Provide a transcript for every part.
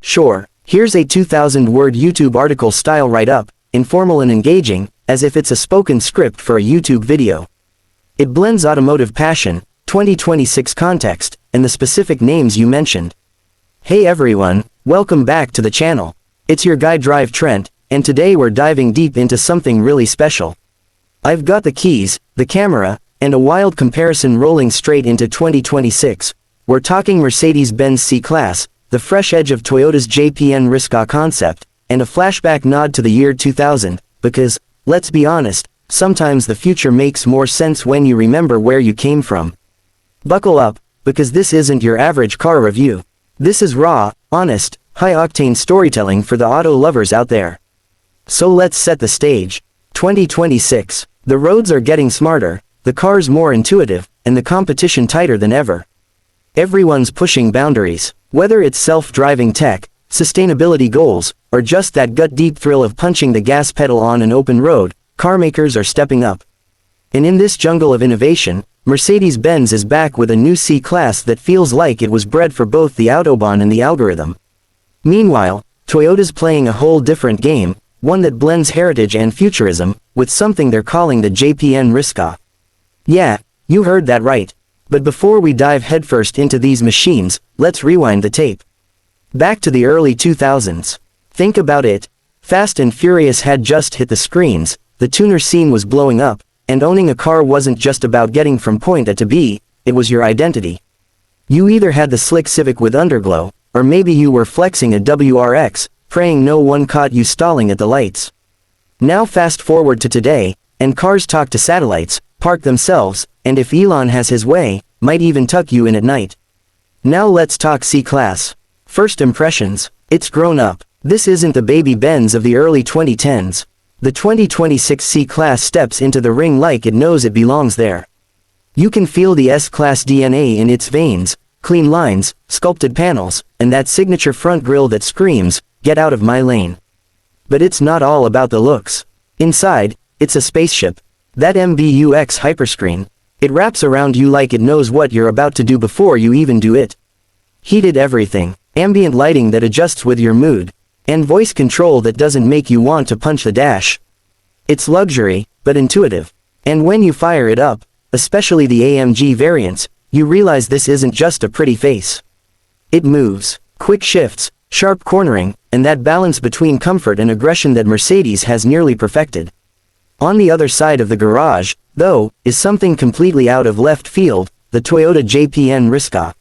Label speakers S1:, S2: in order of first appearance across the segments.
S1: Sure, here's a 2,000-word YouTube article style write-up, informal and engaging, as if it's a spoken script for a YouTube video. It blends automotive passion, 2026 context, and the specific names you mentioned. Hey everyone, welcome back to the channel. It's your guy Drive Trent, and today we're diving deep into something really special. I've got the keys, the camera, and a wild comparison rolling straight into 2026. We're talking Mercedes-Benz S-Class, the fresh edge of Toyota's JPN Risca concept, and a flashback nod to the year 2000, because, let's be honest, sometimes the future makes more sense when you remember where you came from. Buckle up, because this isn't your average car review. This is raw, honest, high-octane storytelling for the auto lovers out there. So let's set the stage. 2026. The roads are getting smarter, the cars more intuitive, and the competition tighter than ever. Everyone's pushing boundaries, whether it's self-driving tech, sustainability goals, or just that gut-deep thrill of punching the gas pedal on an open road. Carmakers are stepping up. And in this jungle of innovation, Mercedes-Benz is back with a new C-Class that feels like it was bred for both the Autobahn and the algorithm. Meanwhile, Toyota's playing a whole different game, one that blends heritage and futurism, with something they're calling the JPN Risca. Yeah, you heard that right. But before we dive headfirst into these machines, let's rewind the tape. Back to the early 2000s. Think about it. Fast and Furious had just hit the screens, the tuner scene was blowing up, and owning a car wasn't just about getting from point A to B, it was your identity. You either had the slick Civic with underglow, or maybe you were flexing a WRX, praying no one caught you stalling at the lights. Now fast forward to today, and cars talk to satellites, park themselves, and if Elon has his way, might even tuck you in at night. Now let's talk C-Class. First impressions, it's grown up. This isn't the baby Benz of the early 2010s. The 2026 C-Class steps into the ring like it knows it belongs there. You can feel the S-Class DNA in its veins, clean lines, sculpted panels, and that signature front grille that screams, "Get out of my lane." But it's not all about the looks. Inside, it's a spaceship. That MBUX hyperscreen. It wraps around you like it knows what you're about to do before you even do it. Heated everything, ambient lighting that adjusts with your mood, and voice control that doesn't make you want to punch the dash. It's luxury, but intuitive. And when you fire it up, especially the AMG variants, you realize this isn't just a pretty face. It moves, quick shifts, sharp cornering, and that balance between comfort and aggression that Mercedes has nearly perfected. On the other side of the garage, though, is something completely out of left field, the Toyota JPN Risca.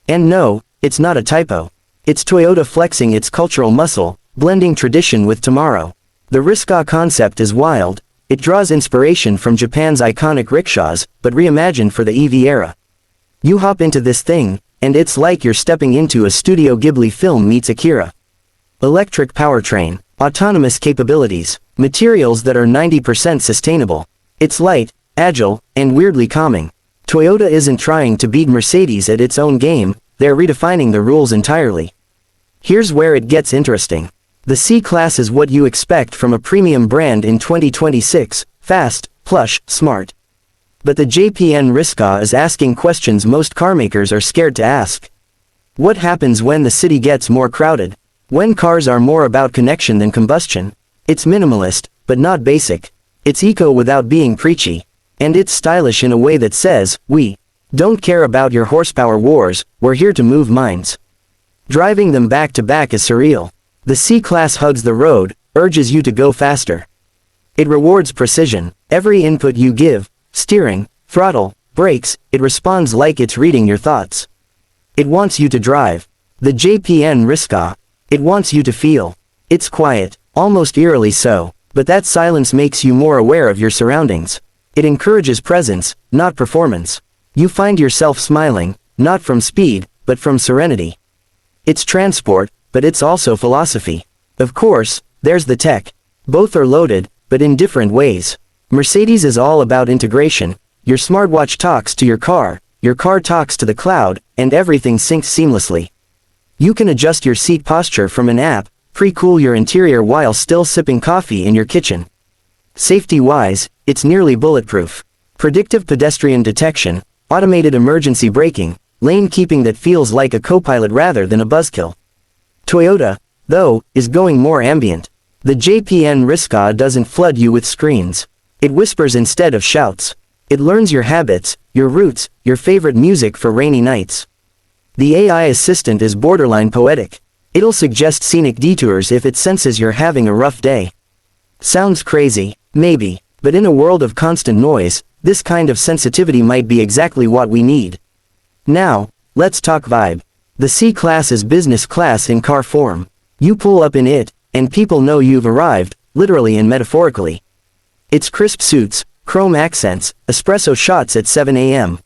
S1: And no, it's not a typo. It's Toyota flexing its cultural muscle, blending tradition with tomorrow. The Risca concept is wild. It draws inspiration from Japan's iconic rickshaws, but reimagined for the EV era. You hop into this thing, and it's like you're stepping into a Studio Ghibli film meets Akira. Electric powertrain, autonomous capabilities, materials that are 90% sustainable. It's light, agile, and weirdly calming. Toyota isn't trying to beat Mercedes at its own game, they're redefining the rules entirely. Here's where it gets interesting. The C-Class is what you expect from a premium brand in 2026, fast, plush, smart. But the JPN Risca is asking questions most carmakers are scared to ask. What happens when the city gets more crowded? When cars are more about connection than combustion? It's minimalist, but not basic. It's eco without being preachy. And it's stylish in a way that says, we don't care about your horsepower wars, we're here to move minds. Driving them back to back is surreal. The C-Class hugs the road, urges you to go faster. It rewards precision. Every input you give, steering, throttle, brakes, it responds like it's reading your thoughts. It wants you to drive. The JPN Risca. It wants you to feel. It's quiet, almost eerily so, but that silence makes you more aware of your surroundings. It encourages presence, not performance. You find yourself smiling, not from speed, but from serenity. It's transport, but it's also philosophy. Of course, there's the tech. Both are loaded, but in different ways. Mercedes is all about integration. Your smartwatch talks to your car talks to the cloud, and everything syncs seamlessly. You can adjust your seat posture from an app, pre-cool your interior while still sipping coffee in your kitchen. Safety-wise, it's nearly bulletproof. Predictive pedestrian detection, automated emergency braking, lane keeping that feels like a co-pilot rather than a buzzkill. Toyota, though, is going more ambient. The JPN Riska doesn't flood you with screens. It whispers instead of shouts. It learns your habits, your routes, your favorite music for rainy nights. The AI assistant is borderline poetic. It'll suggest scenic detours if it senses you're having a rough day. Sounds crazy, maybe, but in a world of constant noise, this kind of sensitivity might be exactly what we need. Now, let's talk vibe. The C-Class is business class in car form. You pull up in it, and people know you've arrived, literally and metaphorically. It's crisp suits, chrome accents, espresso shots at 7 a.m.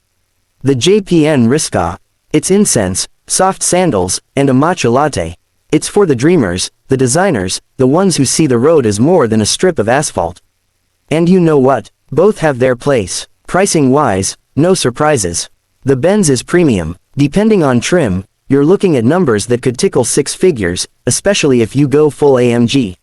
S1: The JPN Riska. It's incense, soft sandals, and a matcha latte. It's for the dreamers, the designers, the ones who see the road as more than a strip of asphalt. And you know what? Both have their place. Pricing-wise, no surprises. The Benz is premium. Depending on trim, you're looking at numbers that could tickle six figures, especially if you go full AMG.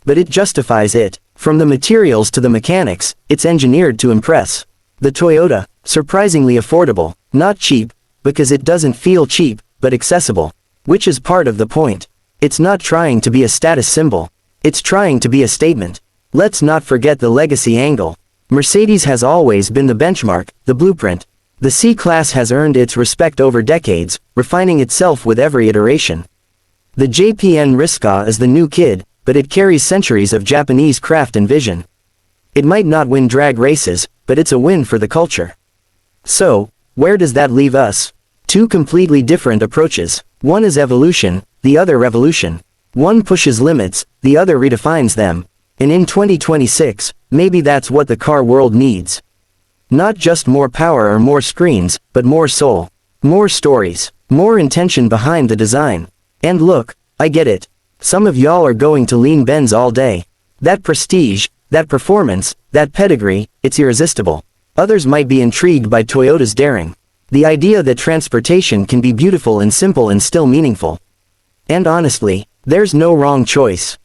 S1: But it justifies it. From the materials to the mechanics, it's engineered to impress. The Toyota, surprisingly affordable, not cheap, because it doesn't feel cheap, but accessible. Which is part of the point. It's not trying to be a status symbol. It's trying to be a statement. Let's not forget the legacy angle. Mercedes has always been the benchmark, the blueprint. The C-Class has earned its respect over decades, refining itself with every iteration. The JPN Riska is the new kid, but it carries centuries of Japanese craft and vision. It might not win drag races, but it's a win for the culture. So, where does that leave us? Two completely different approaches. One is evolution, the other revolution. One pushes limits, the other redefines them. And in 2026, maybe that's what the car world needs. Not just more power or more screens, but more soul. More stories. More intention behind the design. And look, I get it. Some of y'all are going to lean Benz all day. That prestige, that performance, that pedigree, it's irresistible. Others might be intrigued by Toyota's daring. The idea that transportation can be beautiful and simple and still meaningful. And honestly, there's no wrong choice.